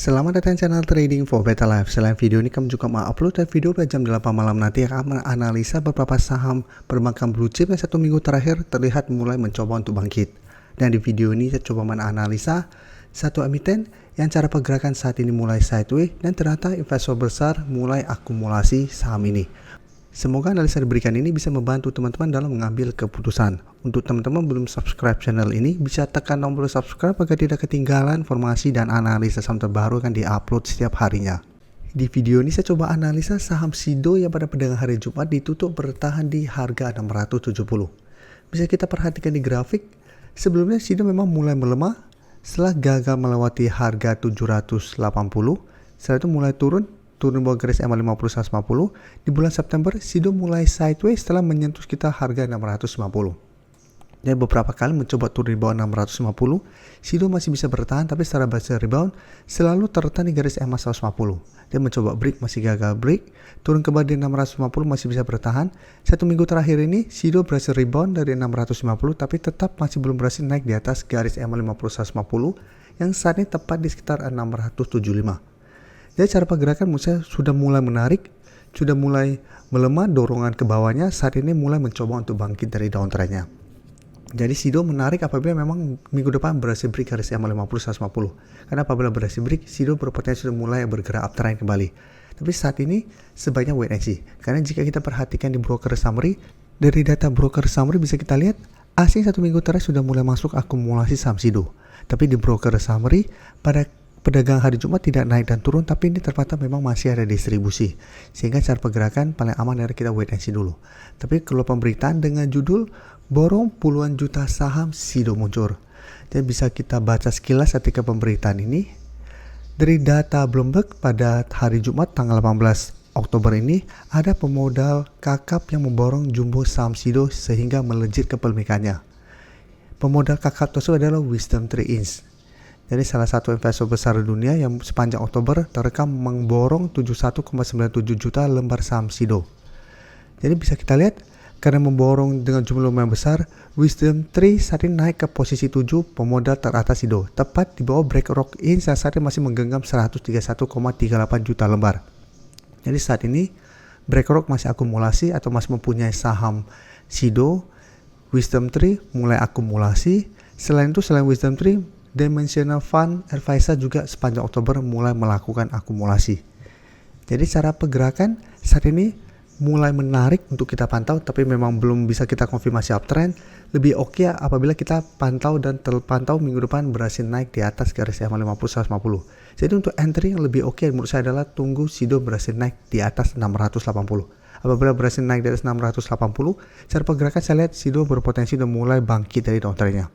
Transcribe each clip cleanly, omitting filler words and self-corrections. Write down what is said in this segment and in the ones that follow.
Selamat datang di channel Trading for Better Life. Selain video ini, kami juga mengupload video pada jam 8 malam nanti yang akan menganalisa beberapa saham perbankan blue chip yang 1 minggu terakhir terlihat mulai mencoba untuk bangkit. Dan di video ini saya coba menganalisa satu emiten yang cara pergerakan saat ini mulai sideways dan ternyata investor besar mulai akumulasi saham ini. Semoga analisa diberikan ini bisa membantu teman-teman dalam mengambil keputusan. Untuk teman-teman belum subscribe channel ini, bisa tekan tombol subscribe agar tidak ketinggalan informasi dan analisa saham terbaru yang diupload setiap harinya. Di video ini saya coba analisa saham Sido yang pada perdagangan hari Jumat ditutup bertahan di harga 670. Bisa kita perhatikan di grafik, sebelumnya Sido memang mulai melemah setelah gagal melewati harga 780. Setelah itu mulai turun bawah garis EMA 50 150. Di bulan September, Sido mulai sideways setelah menyentuh sekitar harga 650. Dan beberapa kali mencoba turun di bawah 650, Sido masih bisa bertahan, tapi secara berhasil rebound selalu tertahan di garis EMA 150. Dia mencoba break, masih gagal break, turun kembali di 650, masih bisa bertahan. 1 minggu terakhir ini, Sido berhasil rebound dari 650, tapi tetap masih belum berhasil naik di atas garis EMA 50 150 yang saat ini tepat di sekitar 675. Jadi cara pergerakan menurut saya sudah mulai menarik, sudah mulai melemah, dorongan ke bawahnya saat ini mulai mencoba untuk bangkit dari downtrendnya. Jadi Sido menarik apabila memang minggu depan berhasil break garis EMA 50 150. Karena apabila berhasil break, Sido berpotensi sudah mulai bergerak uptrend kembali. Tapi saat ini sebaiknya wait and see. Karena jika kita perhatikan di broker summary, dari data broker summary bisa kita lihat asing 1 minggu terakhir sudah mulai masuk akumulasi saham Sido. Tapi di broker summary pada perdagangan hari Jumat tidak naik dan turun, tapi ini ternyata memang masih ada distribusi. Sehingga cara pergerakan paling aman adalah kita wait and see dulu. Tapi kalau pemberitaan dengan judul borong puluhan juta saham Sido muncul. Jadi bisa kita baca sekilas ketika pemberitaan ini. Dari data Bloomberg pada hari Jumat tanggal 18 Oktober ini, ada pemodal kakap yang memborong jumbo saham Sido sehingga melejit kepemilikannya. Pemodal kakap tersebut adalah Wisdom Tree Inc. Jadi salah satu investor besar dunia yang sepanjang Oktober terekam memborong 71,97 juta lembar saham Sido. Jadi bisa kita lihat karena memborong dengan jumlah lumayan besar, Wisdom Tree saat ini naik ke posisi 7 pemodal teratas Sido, tepat di bawah BlackRock Inc. yang saat ini masih menggenggam 131,38 juta lembar. Jadi saat ini BlackRock masih akumulasi atau masih mempunyai saham Sido. Wisdom Tree mulai akumulasi. Selain Wisdom Tree, Dimensional Fund Advisor juga sepanjang Oktober mulai melakukan akumulasi. Jadi cara pergerakan saat ini mulai menarik untuk kita pantau, tapi memang belum bisa kita konfirmasi uptrend. Lebih oke apabila kita pantau dan terpantau minggu depan berhasil naik di atas garis EMA 50 150. Jadi untuk entry yang lebih oke menurut saya adalah tunggu Sido berhasil naik di atas 680. Apabila berhasil naik di atas 680, cara pergerakan saya lihat Sido berpotensi dan mulai bangkit dari downtrendnya.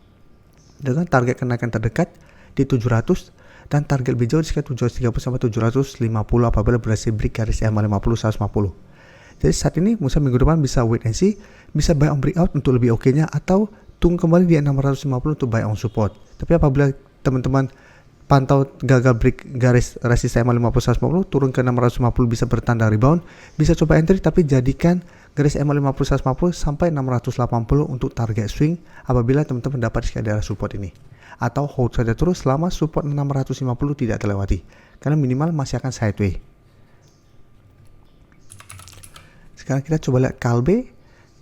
Dengan target kenaikan terdekat di 700 dan target lebih jauh di sekitar 730 sampai 750 apabila berhasil break garis EMA 50 150. Jadi saat ini minggu depan bisa wait and see, bisa buy on breakout untuk lebih oke-nya atau tunggu kembali di 650 untuk buy on support. Tapi apabila teman-teman pantau gagal break garis resisten EMA 50 150 turun ke 650 bisa bertanda rebound, bisa coba entry tapi jadikan garis EMA 50 150 sampai 680 untuk target swing apabila teman-teman dapat di daerah support ini. Atau hold saja terus selama support 650 tidak terlewati. Karena minimal masih akan sideways. Sekarang kita coba lihat Kalbe.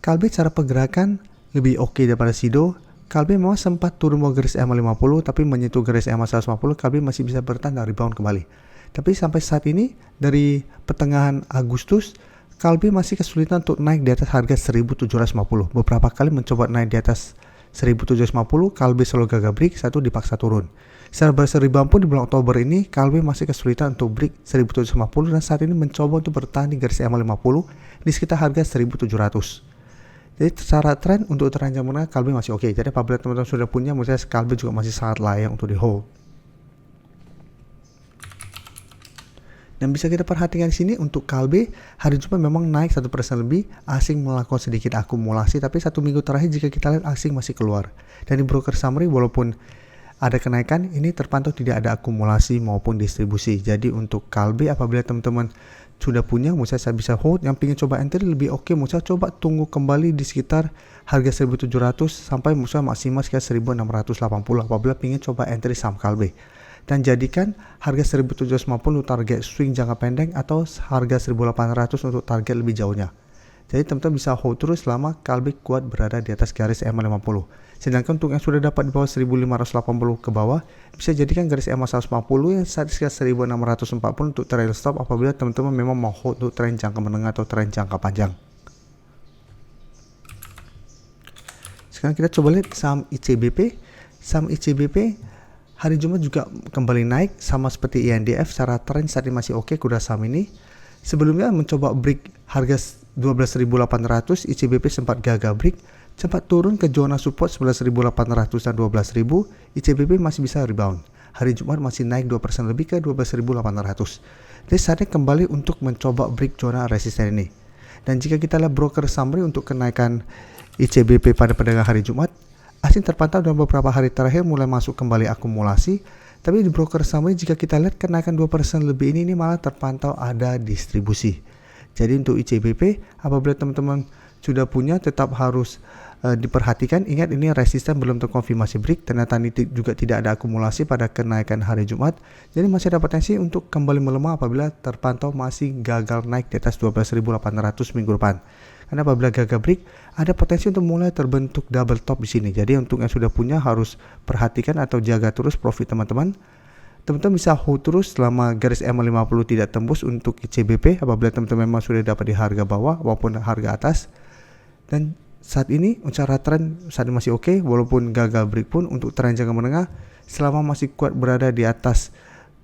Kalbe cara pergerakan lebih oke daripada Sido. Kalbe memang sempat turun bawah garis EMA 50 tapi menyentuh garis EMA 150, Kalbe masih bisa bertahan dan rebound kembali. Tapi sampai saat ini dari pertengahan Agustus Kalbe masih kesulitan untuk naik di atas harga 1750. Beberapa kali mencoba naik di atas 1750, Kalbe selalu gagal break, satu dipaksa turun. Secara berhasil rebound pun di bulan Oktober ini, Kalbe masih kesulitan untuk break 1750 dan saat ini mencoba untuk bertahan di garis EMA 50 di sekitar harga 1700. Jadi secara tren untuk tren jam menengah Kalbe masih oke. Jadi apabila teman-teman sudah punya, menurut saya Kalbe juga masih sangat layak untuk di hold. Dan bisa kita perhatikan di sini untuk Kalbe hari Jumat memang naik 1% lebih, asing melakukan sedikit akumulasi, tapi 1 minggu terakhir jika kita lihat asing masih keluar. Dan di broker summary walaupun ada kenaikan, ini terpantau tidak ada akumulasi maupun distribusi. Jadi untuk Kalbe apabila teman-teman sudah punya, menurut saya bisa hold. Yang ingin coba entry lebih oke, menurut saya coba tunggu kembali di sekitar harga 1700 sampai menurut saya maksimal sekitar 1680 apabila ingin coba entry saham Kalbe. dan jadikan harga 1750 untuk target swing jangka pendek atau harga 1800 untuk target lebih jauhnya. Jadi teman-teman bisa hold terus selama Kalbik kuat berada di atas garis EMA 50. Sedangkan untuk yang sudah dapat di bawah 1580 ke bawah, bisa jadikan garis EMA 150 yang saat sekitar 1640 untuk trail stop apabila teman-teman memang mau hold untuk tren jangka menengah atau tren jangka panjang. Sekarang kita coba lihat saham ICBP. Saham ICBP hari Jumat juga kembali naik sama seperti INDF, secara tren saat ini masih oke kuda saham ini. Sebelumnya mencoba break harga 12.800, ICBP sempat gagal break, sempat turun ke zona support 11.800 dan 12.000, ICBP masih bisa rebound. Hari Jumat masih naik 2% lebih ke 12.800. Jadi saatnya kembali untuk mencoba break zona resisten ini. Dan jika kita lihat broker summary untuk kenaikan ICBP pada perdagangan hari Jumat, asing terpantau dalam beberapa hari terakhir mulai masuk kembali akumulasi, tapi di broker summary jika kita lihat kenaikan 2% lebih ini malah terpantau ada distribusi. Jadi untuk ICBP apabila teman-teman sudah punya tetap harus diperhatikan, ingat ini resisten belum terkonfirmasi break, ternyata ini juga tidak ada akumulasi pada kenaikan hari Jumat, jadi masih ada potensi untuk kembali melemah apabila terpantau masih gagal naik di atas 12.800 minggu depan. Karena apabila gagal break, ada potensi untuk mulai terbentuk double top di sini. Jadi untuk yang sudah punya harus perhatikan atau jaga terus profit teman-teman. Teman-teman bisa hold terus selama garis EMA 50 tidak tembus untuk ICBP apabila teman-teman memang sudah dapat di harga bawah maupun harga atas. Dan saat ini secara tren saat ini masih oke, walaupun gagal break pun untuk tren jangka menengah selama masih kuat berada di atas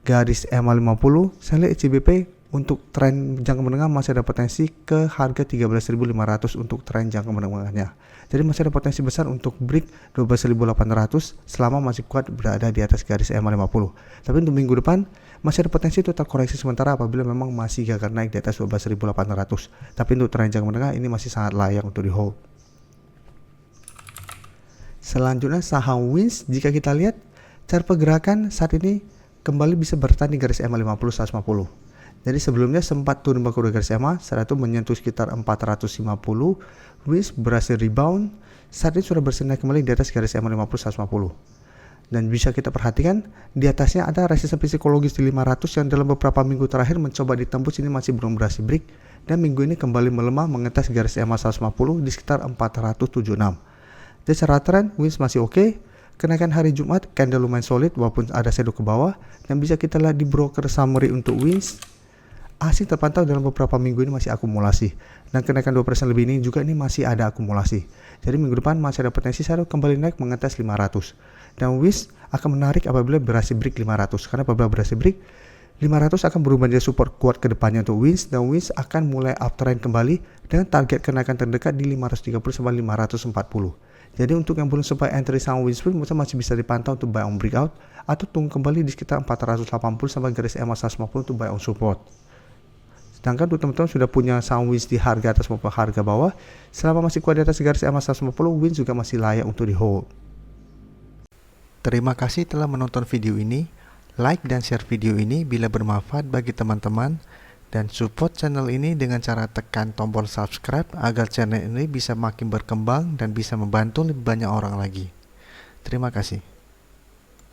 garis EMA 50, saya lihat ICBP untuk tren jangka menengah masih ada potensi ke harga 13.500 untuk tren jangka menengahnya. Jadi masih ada potensi besar untuk break 12.800 selama masih kuat berada di atas garis EMA 50. Tapi untuk minggu depan masih ada potensi untuk koreksi sementara apabila memang masih gagal naik di atas 12.800. Tapi untuk tren jangka menengah ini masih sangat layak untuk di hold. Selanjutnya saham Wins, jika kita lihat cara pergerakan saat ini kembali bisa bertahan di garis EMA 50 150. Jadi sebelumnya sempat turun bangku garis EMA, saat itu menyentuh sekitar 450, Wins berhasil rebound, saat ini sudah bersenai kembali di atas garis EMA 50 150. Dan bisa kita perhatikan di atasnya ada resisten psikologis di 500 yang dalam beberapa minggu terakhir mencoba ditembus, ini masih belum berhasil break, dan minggu ini kembali melemah mengetes garis EMA 150 di sekitar 476. Jadi secara tren Wins masih oke. Kenaikan hari Jumat candle lumayan solid walaupun ada shadow ke bawah, dan bisa kita lihat di broker summary untuk Wins, asing terpantau dalam beberapa minggu ini masih akumulasi, dan kenaikan 2% lebih ini juga ini masih ada akumulasi. Jadi minggu depan masih ada potensi shadow kembali naik mengetes 500, dan Wins akan menarik apabila berhasil break 500, karena apabila berhasil break 500 akan berubah menjadi support kuat ke depannya untuk Wins, dan Wins akan mulai uptrend kembali dengan target kenaikan terdekat di 530 sampai 540. Jadi untuk yang belum sempat entry saham Wins pun masih bisa dipantau untuk buy on breakout atau tunggu kembali di sekitar 480 sampai garis EMA 150 untuk buy on support. Sedangkan untuk teman-teman sudah punya saham Wins di harga atas maupun harga bawah, selama masih kuat di atas garis EMA 150, Wins juga masih layak untuk di hold. Terima kasih telah menonton video ini. Like dan share video ini bila bermanfaat bagi teman-teman, dan support channel ini dengan cara tekan tombol subscribe agar channel ini bisa makin berkembang dan bisa membantu lebih banyak orang lagi. Terima kasih.